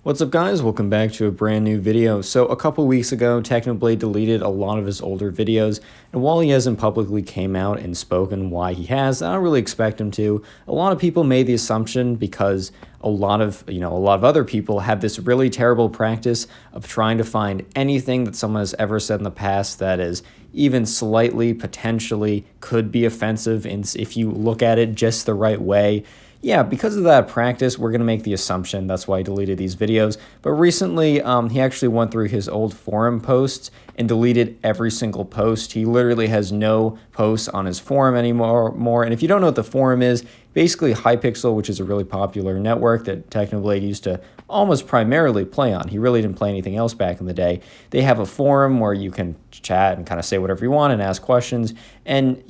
What's up guys, welcome back to a brand new video. So a couple weeks ago, Technoblade deleted a lot of his older videos, and while he hasn't publicly came out and spoken why he has, I don't really expect him to. A lot of people made the assumption because a lot of other people have this really terrible practice of trying to find anything that someone has ever said in the past that is even slightly, potentially, could be offensive if you look at it just the right way. Yeah, because of that practice, we're going to make the assumption that's why he deleted these videos. But recently, he actually went through his old forum posts and deleted every single post. He literally has no posts on his forum anymore. And if you don't know what the forum is, basically Hypixel, which is a really popular network that Technoblade used to almost primarily play on. He really didn't play anything else back in the day. They have a forum where you can chat and kind of say whatever you want and ask questions. And,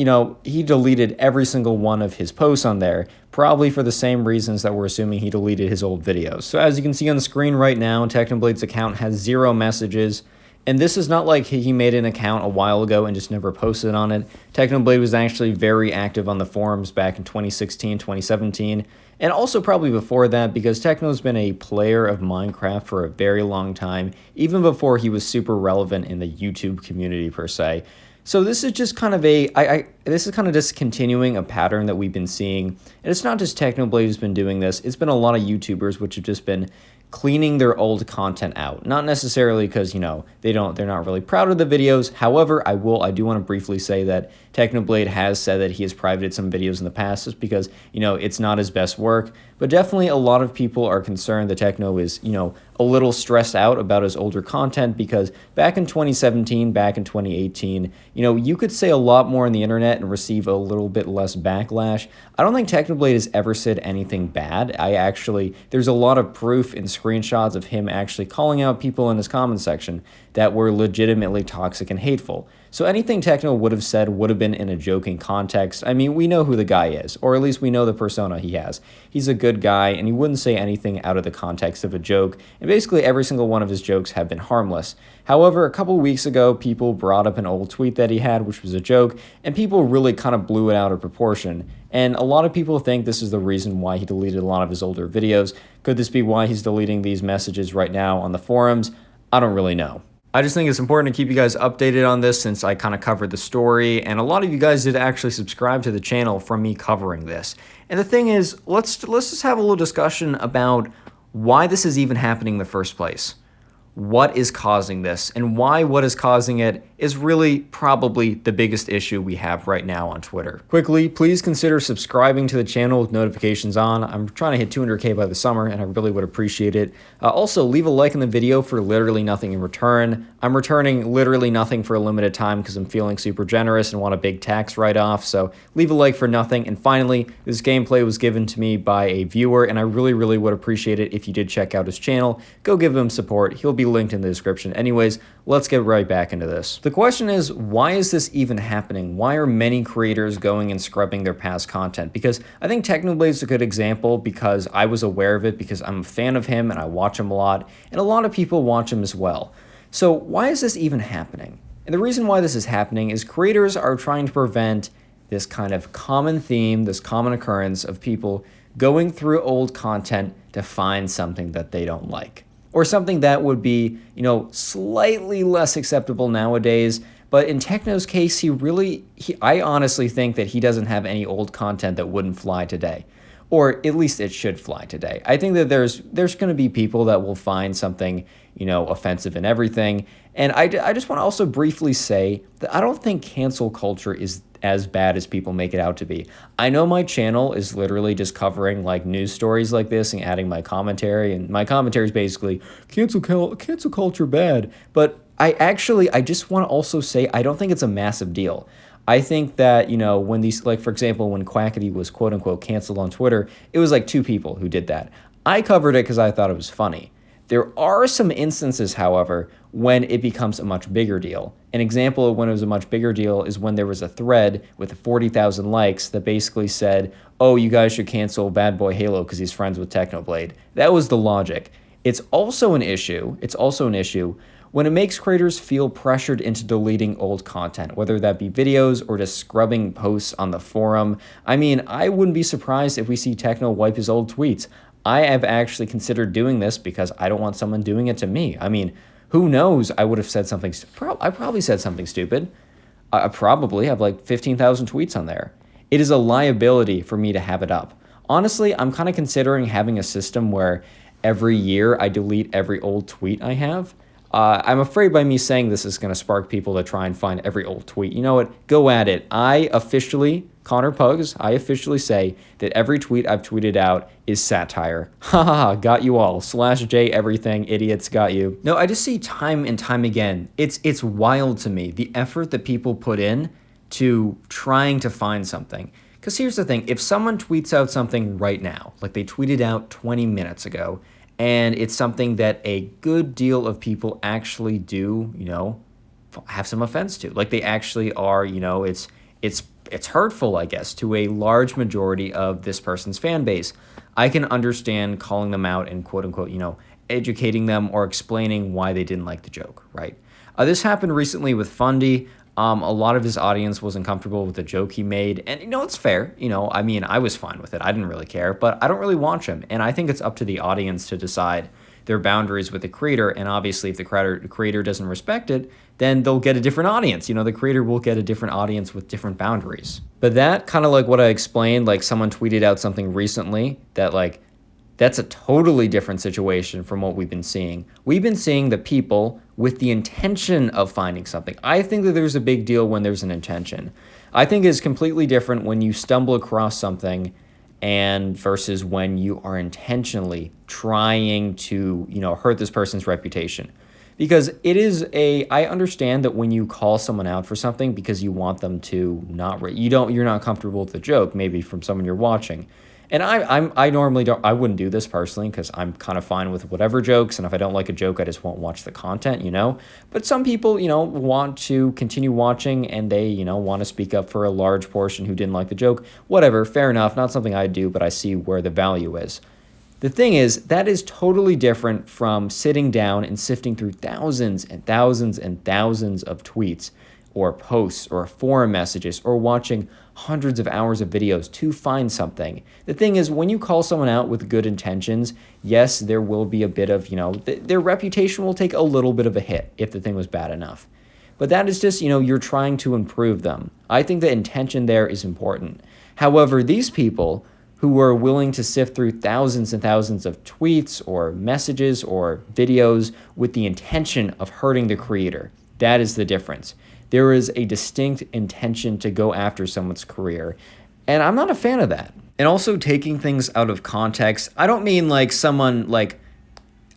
he deleted every single one of his posts on there, probably for the same reasons that we're assuming he deleted his old videos. So as you can see on the screen right now, Technoblade's account has 0 messages. And this is not like he made an account a while ago and just never posted on it. Technoblade was actually very active on the forums back in 2016, 2017, and also probably before that because Techno's been a player of Minecraft for a very long time, even before he was super relevant in the YouTube community per se. So this is just kind of just continuing a pattern that we've been seeing. And it's not just Technoblade who's been doing this. It's been a lot of YouTubers which have just been cleaning their old content out. Not necessarily because, they're not really proud of the videos. However, I do want to briefly say that Technoblade has said that he has privated some videos in the past just because, it's not his best work. But definitely a lot of people are concerned that Techno is, a little stressed out about his older content because back in 2017, back in 2018, you could say a lot more on the internet and receive a little bit less backlash. I don't think Technoblade has ever said anything bad. There's a lot of proof and screenshots of him actually calling out people in his comment section that were legitimately toxic and hateful. So anything Techno would have said would have been in a joking context. I mean, we know who the guy is, or at least we know the persona he has. He's a good guy, and he wouldn't say anything out of the context of a joke, and basically every single one of his jokes have been harmless. However, a couple weeks ago, people brought up an old tweet that he had, which was a joke, and people really kind of blew it out of proportion. And a lot of people think this is the reason why he deleted a lot of his older videos. Could this be why he's deleting these messages right now on the forums? I don't really know. I just think it's important to keep you guys updated on this since I kind of covered the story, and a lot of you guys did actually subscribe to the channel from me covering this. And the thing is, let's just have a little discussion about why this is even happening in the first place. What is causing this, and why what is causing it is really probably the biggest issue we have right now on Twitter. Quickly, please consider subscribing to the channel with notifications on. I'm trying to hit 200K by the summer, and I really would appreciate it. Also, leave a like in the video for literally nothing in return. I'm returning literally nothing for a limited time because I'm feeling super generous and want a big tax write-off, so leave a like for nothing. And finally, this gameplay was given to me by a viewer, and I really would appreciate it if you did check out his channel. Go give him support. He'll be linked in the description. Anyways, let's get right back into this. The question is, why is this even happening? Why are many creators going and scrubbing their past content? Because I think Technoblade's a good example because I was aware of it because I'm a fan of him and I watch him a lot, and a lot of people watch him as well. So why is this even happening? And the reason why this is happening is creators are trying to prevent this kind of common theme, this common occurrence of people going through old content to find something that they don't like. Or something that would be, slightly less acceptable nowadays. But in Techno's case, I honestly think that he doesn't have any old content that wouldn't fly today. Or at least it should fly today. I think that there's going to be people that will find something, offensive in everything. And I just want to also briefly say that I don't think cancel culture is as bad as people make it out to be. I know my channel is literally just covering like news stories like this and adding my commentary, and my commentary is basically cancel culture bad. But I just want to also say I don't think it's a massive deal. I think that, when these, like for example, when Quackity was quote unquote canceled on Twitter, it was like 2 people who did that. I covered it because I thought it was funny. There are some instances, however, when it becomes a much bigger deal. An example of when it was a much bigger deal is when there was a thread with 40,000 likes that basically said, oh, you guys should cancel Bad Boy Halo because he's friends with Technoblade. That was the logic. It's also an issue when it makes creators feel pressured into deleting old content, whether that be videos or just scrubbing posts on the forum. I mean, I wouldn't be surprised if we see Techno wipe his old tweets. I have actually considered doing this because I don't want someone doing it to me. I mean, who knows? I would have said something. I probably said something stupid. I probably have like 15,000 tweets on there. It is a liability for me to have it up. Honestly, I'm kind of considering having a system where every year I delete every old tweet I have. I'm afraid by me saying this is going to spark people to try and find every old tweet. You know what? Go at it. Connor Pugs, I officially say that every tweet I've tweeted out is satire. Ha ha ha, got you all. /J everything, idiots, got you. No, I just see time and time again. It's wild to me, the effort that people put in to trying to find something. Because here's the thing, if someone tweets out something right now, like they tweeted out 20 minutes ago, and it's something that a good deal of people actually do, have some offense to. Like they actually are, it's hurtful, I guess, to a large majority of this person's fan base. I can understand calling them out and quote unquote, educating them or explaining why they didn't like the joke, right? This happened recently with Fundy. A lot of his audience wasn't comfortable with the joke he made. And, it's fair. I was fine with it. I didn't really care, but I don't really watch him. And I think it's up to the audience to decide their boundaries with the creator. And obviously, if the creator doesn't respect it, then they'll get a different audience. The creator will get a different audience with different boundaries. But that kind of like what I explained, like someone tweeted out something recently that that's a totally different situation from what we've been seeing. We've been seeing the people with the intention of finding something. I think that there's a big deal when there's an intention. I think it's completely different when you stumble across something and versus when you are intentionally trying to, hurt this person's reputation. Because I understand that when you call someone out for something because you want them to you're not comfortable with the joke, maybe from someone you're watching. And I normally I wouldn't do this personally because I'm kind of fine with whatever jokes, and if I don't like a joke, I just won't watch the content, But some people, want to continue watching and they, want to speak up for a large portion who didn't like the joke. Whatever, fair enough, not something I do, but I see where the value is. The thing is, that is totally different from sitting down and sifting through thousands and thousands and thousands of tweets or posts or forum messages or watching hundreds of hours of videos to find something. The thing is, when you call someone out with good intentions, yes, there will be a bit of, their reputation will take a little bit of a hit if the thing was bad enough. But that is just, you're trying to improve them. I think the intention there is important. However, these people who are willing to sift through thousands and thousands of tweets or messages or videos with the intention of hurting the creator, that is the difference. There is a distinct intention to go after someone's career, and I'm not a fan of that. And also taking things out of context, I don't mean I'm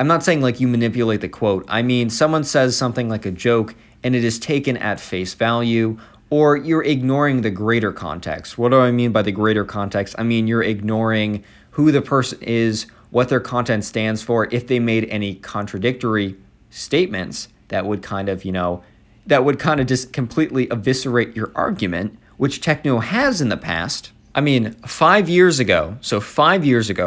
not saying you manipulate the quote. I mean someone says something like a joke and it is taken at face value, or you're ignoring the greater context. What do I mean by the greater context? I mean you're ignoring who the person is, what their content stands for, if they made any contradictory statements that would kind of just completely eviscerate your argument, which Techno has in the past. I mean, 5 years ago,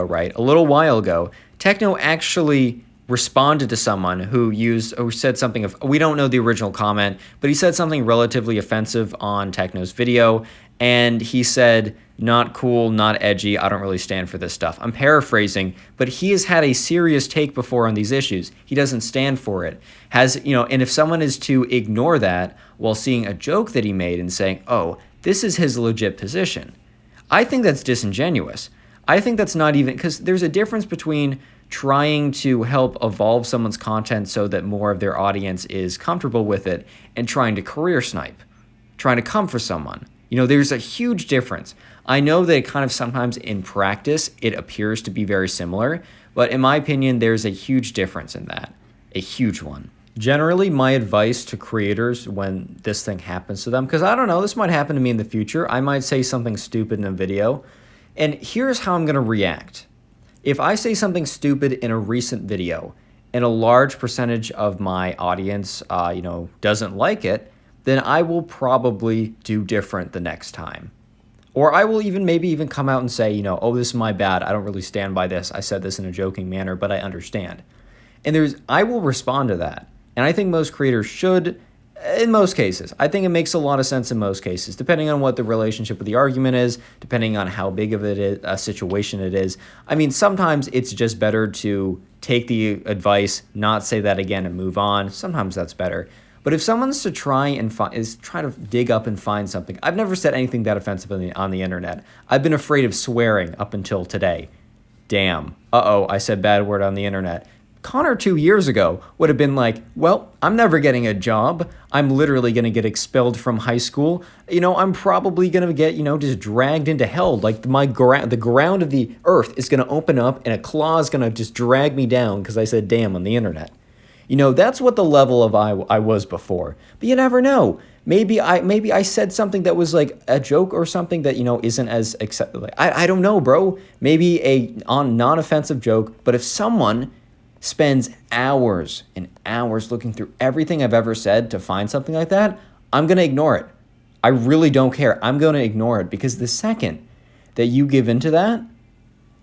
right, a little while ago, Techno actually responded to someone who said something we don't know the original comment, but he said something relatively offensive on Techno's video, and he said, not cool, not edgy, I don't really stand for this stuff. I'm paraphrasing, but he has had a serious take before on these issues. He doesn't stand for it. And if someone is to ignore that while seeing a joke that he made and saying, oh, this is his legit position, I think that's disingenuous. I think that's not even, because there's a difference between trying to help evolve someone's content so that more of their audience is comfortable with it and trying to career snipe, trying to come for someone. There's a huge difference. I know that kind of sometimes in practice, it appears to be very similar, but in my opinion, there's a huge difference in that, a huge one. Generally, my advice to creators when this thing happens to them, because I don't know, this might happen to me in the future. I might say something stupid in a video, and here's how I'm going to react. If I say something stupid in a recent video and a large percentage of my audience, doesn't like it, then I will probably do different the next time. Or I will maybe even come out and say, oh, this is my bad. I don't really stand by this. I said this in a joking manner, but I understand. And I will respond to that. And I think most creators should In most cases. I think it makes a lot of sense in most cases, depending on what the relationship with the argument is, depending on how big of it is, a situation it is. I mean, sometimes it's just better to take the advice, not say that again, and move on. Sometimes that's better. But if someone's to try to dig up and find something, I've never said anything that offensive on the internet. I've been afraid of swearing up until today. Damn. Uh-oh, I said bad word on the internet. Connor 2 years ago would have been like, well, I'm never getting a job. I'm literally going to get expelled from high school. I'm probably going to get, just dragged into hell. Like the ground of the earth is going to open up and a claw is going to just drag me down because I said damn on the internet. That's what the level of I was before. But you never know. Maybe I said something that was like a joke or something that, isn't as acceptable. I don't know, bro. Maybe a non-offensive joke. But if someone spends hours and hours looking through everything I've ever said to find something like that, I'm going to ignore it. I really don't care. I'm going to ignore it because the second that you give into that,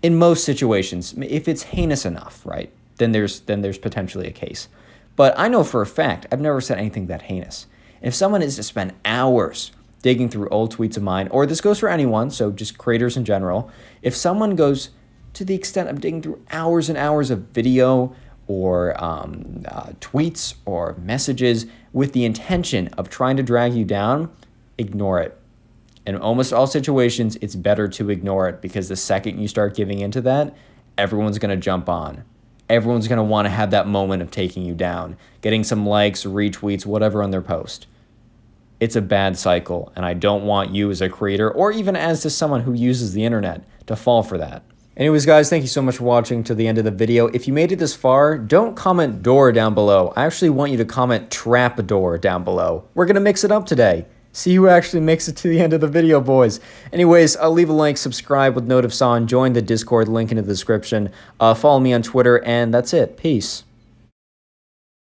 in most situations, if it's heinous enough, right, then there's potentially a case. But I know for a fact I've never said anything that heinous. And if someone is to spend hours digging through old tweets of mine, or this goes for anyone, so just creators in general, if someone goes to the extent of digging through hours and hours of video or tweets or messages with the intention of trying to drag you down, ignore it. In almost all situations, it's better to ignore it because the second you start giving into that, everyone's going to jump on. Everyone's going to want to have that moment of taking you down, getting some likes, retweets, whatever on their post. It's a bad cycle, and I don't want you as a creator or even as just someone who uses the internet to fall for that. Anyways, guys, thank you so much for watching to the end of the video. If you made it this far, don't comment door down below. I actually want you to comment trap door down below. We're going to mix it up today. See who actually makes it to the end of the video, boys. Anyways, I'll leave a like, subscribe with notifs on, join the Discord, link in the description, follow me on Twitter, and that's it. Peace.